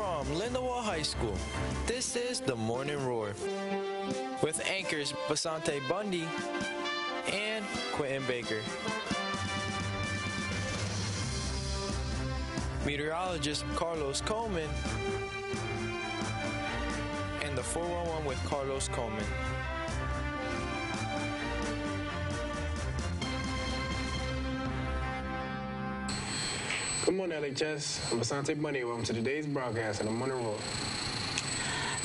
From Lindenwood High School, this is The Morning Roar with anchors Basante Bundy and Quentin Baker. Meteorologist Carlos Coleman and the 411 with Carlos Coleman. Good morning, LHS. I'm Basante Bundy. Welcome to today's broadcast of The Morning Roar.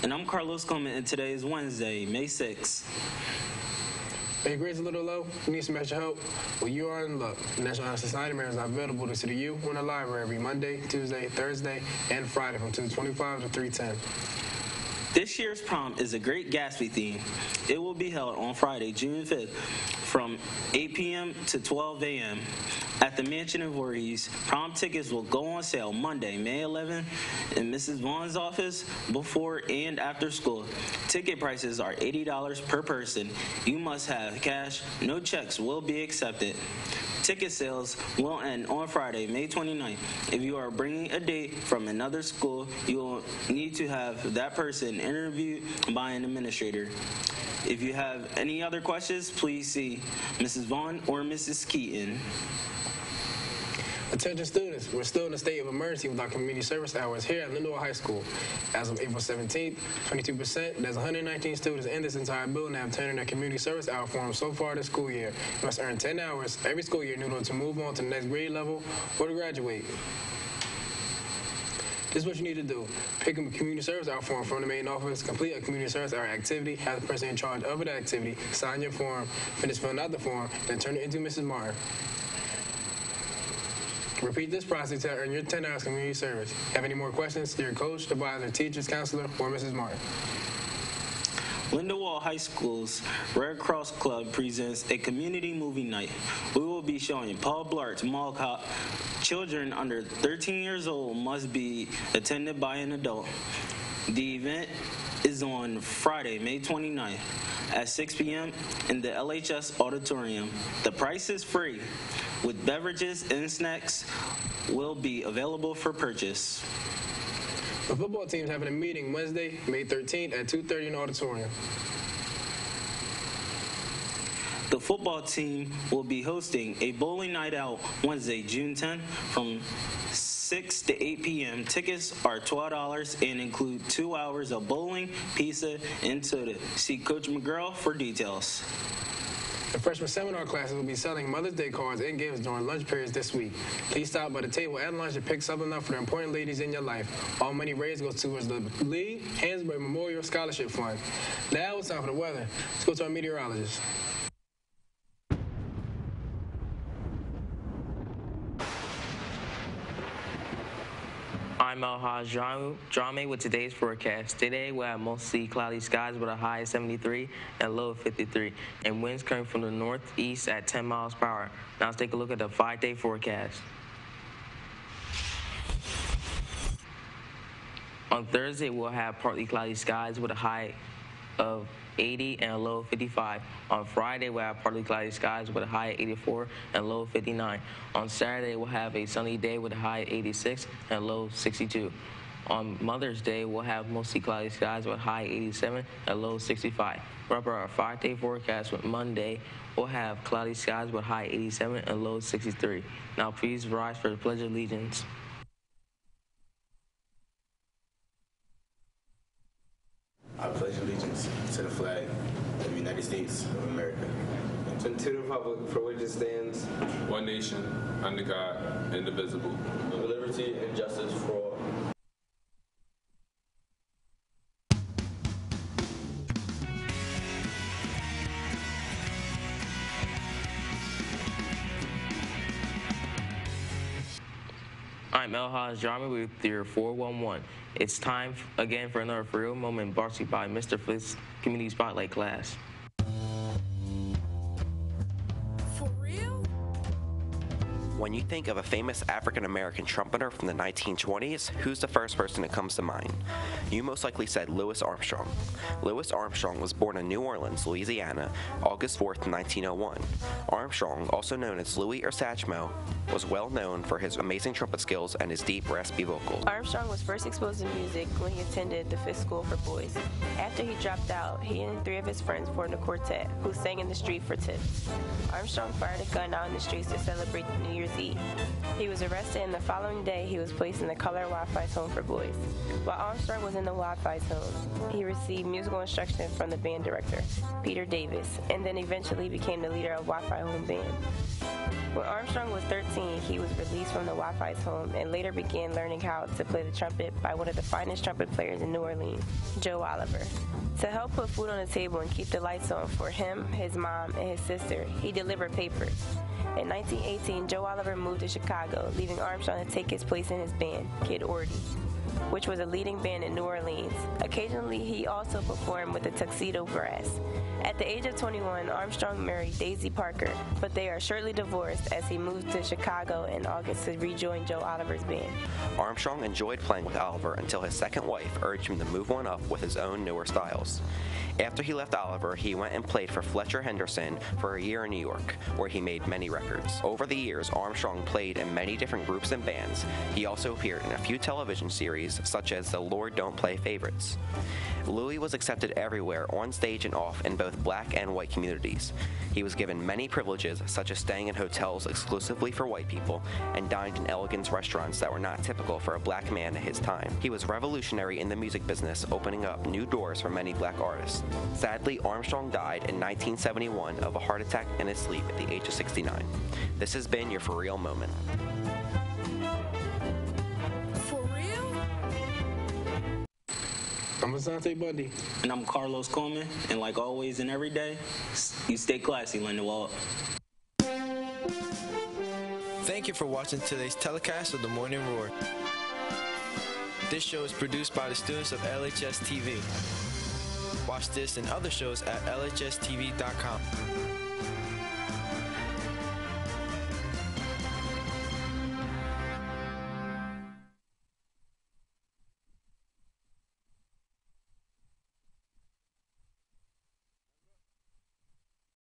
And I'm Carlos Coleman, and today is Wednesday, May 6th. Are your grades a little low? You need some extra help? Well, you are in luck. The National Honor Society members are available to see you in the library every Monday, Tuesday, Thursday, and Friday from 2:25 to 3:10. This year's prom is a Great Gatsby theme. It will be held on Friday, June 5th from 8 p.m. to 12 a.m. at the Mansion of Voorhees. Prom tickets will go on sale Monday, May 11th in Mrs. Vaughn's office before and after school. Ticket prices are $80 per person. You must have cash. No checks will be accepted. Ticket sales will end on Friday, May 29th. If you are bringing a date from another school, you will need to have that person interviewed by an administrator. If you have any other questions, please see Mrs. Vaughn or Mrs. Keaton. Attention students, we're still in a state of emergency with our community service hours here at Lindenwood High School. As of April 17th, 22%, there's 119 students in this entire building that have turned in their community service hour form so far this school year. You must earn 10 hours every school year in order to move on to the next grade level or to graduate. This is what you need to do. Pick a community service hour form from the main office, complete a community service hour activity, have the person in charge of that activity sign your form, finish filling out the form, then turn it into Mrs. Martin. Repeat this process to earn your 10 hours community service. Have any more questions? Your coach, advisor, teachers, counselor, or Mrs. Martin. Lindenwood High School's Red Cross Club presents a community movie night. We will be showing Paul Blart's Mall Cop. Children under 13 years old must be attended by an adult. The event is on Friday, May 29th at 6 p.m. in the LHS auditorium. The price is free, with beverages and snacks will be available for purchase. The football team is having a meeting Wednesday, May 13th at 2:30 in the auditorium. The football team will be hosting a bowling night out Wednesday, June 10th from 6 to 8 p.m. Tickets are $12 and include 2 hours of bowling, pizza, and soda. See Coach McGurl for details. The freshman seminar classes will be selling Mother's Day cards and gifts during lunch periods this week. Please stop by the table at lunch and pick something up for the important ladies in your life. All money raised goes towards the Lee Hansberry Memorial Scholarship Fund. Now it's time for the weather. Let's go to our meteorologist. I'm El-Haj Drame with today's forecast. Today we'll have mostly cloudy skies with a high of 73 and low of 53, and winds coming from the northeast at 10 miles per hour. Now let's take a look at the 5-day forecast. On Thursday, we'll have partly cloudy skies with a high of 80 and a low of 55. On Friday, we'll have partly cloudy skies with a high of 84 and a low of 59. On Saturday, we'll have a sunny day with a high of 86 and a low of 62. On Mother's Day, we'll have mostly cloudy skies with a high of 87 and a low of 65. We're up our 5-day forecast with Monday. We'll have cloudy skies with a high of 87 and a low of 63. Now please rise for the Pledge of Allegiance. I pledge allegiance to the flag of the United States of America, and to the republic for which it stands, one nation, under God, indivisible, with liberty and justice for all. I'm El-Haj Drame with your 411. It's time again for another For Real moment brought to you by Mr. Flick's Community Spotlight class. For real? When you think of a famous African-American trumpeter from the 1920s, who's the first person that comes to mind? You most likely said Louis Armstrong. Louis Armstrong was born in New Orleans, Louisiana, August 4th, 1901. Armstrong, also known as Louis or Satchmo, was well known for his amazing trumpet skills and his deep, raspy vocals. Armstrong was first exposed to music when he attended the Fisk School for Boys. After he dropped out, he and 3 of his friends formed a quartet who sang in the street for tips. Armstrong fired a gun out in the streets to celebrate New Year's Eve. He was arrested, and the following day he was placed in the Color Wi-Fi's home for boys. While Armstrong was in the Wi-Fi's home, he received musical instruction from the band director, Peter Davis, and then eventually became the leader of Wi-Fi Home Band. When Armstrong was 13, he was released from the Wi-Fi's home and later began learning how to play the trumpet by one of the finest trumpet players in New Orleans, Joe Oliver. To help put food on the table and keep the lights on for him, his mom, and his sister, he delivered papers. In 1918, Joe Oliver moved to Chicago, leaving Armstrong to take his place in his band, Kid Ordy, which was a leading band in New Orleans. Occasionally, he also performed with the Tuxedo Brass. At the age of 21, Armstrong married Daisy Parker, but they are shortly divorced as he moved to Chicago in August to rejoin Joe Oliver's band. Armstrong enjoyed playing with Oliver until his second wife urged him to move on up with his own newer styles. After he left Oliver, he went and played for Fletcher Henderson for a year in New York, where he made many records. Over the years, Armstrong played in many different groups and bands. He also appeared in a few television series, such as the Lord Don't Play Favorites. Louis was accepted everywhere, on stage and off, in both black and white communities. He was given many privileges, such as staying in hotels exclusively for white people, and dined in elegant restaurants that were not typical for a black man at his time. He was revolutionary in the music business, opening up new doors for many black artists. Sadly, Armstrong died in 1971 of a heart attack in his sleep at the age of 69. This has been your For Real moment. For real? I'm Basante Bundy. And I'm Carlos Coleman. And like always and every day, you stay classy, Lindenwald. Thank you for watching today's telecast of The Morning Roar. This show is produced by the students of LHS TV. Watch this and other shows at lhstv.com.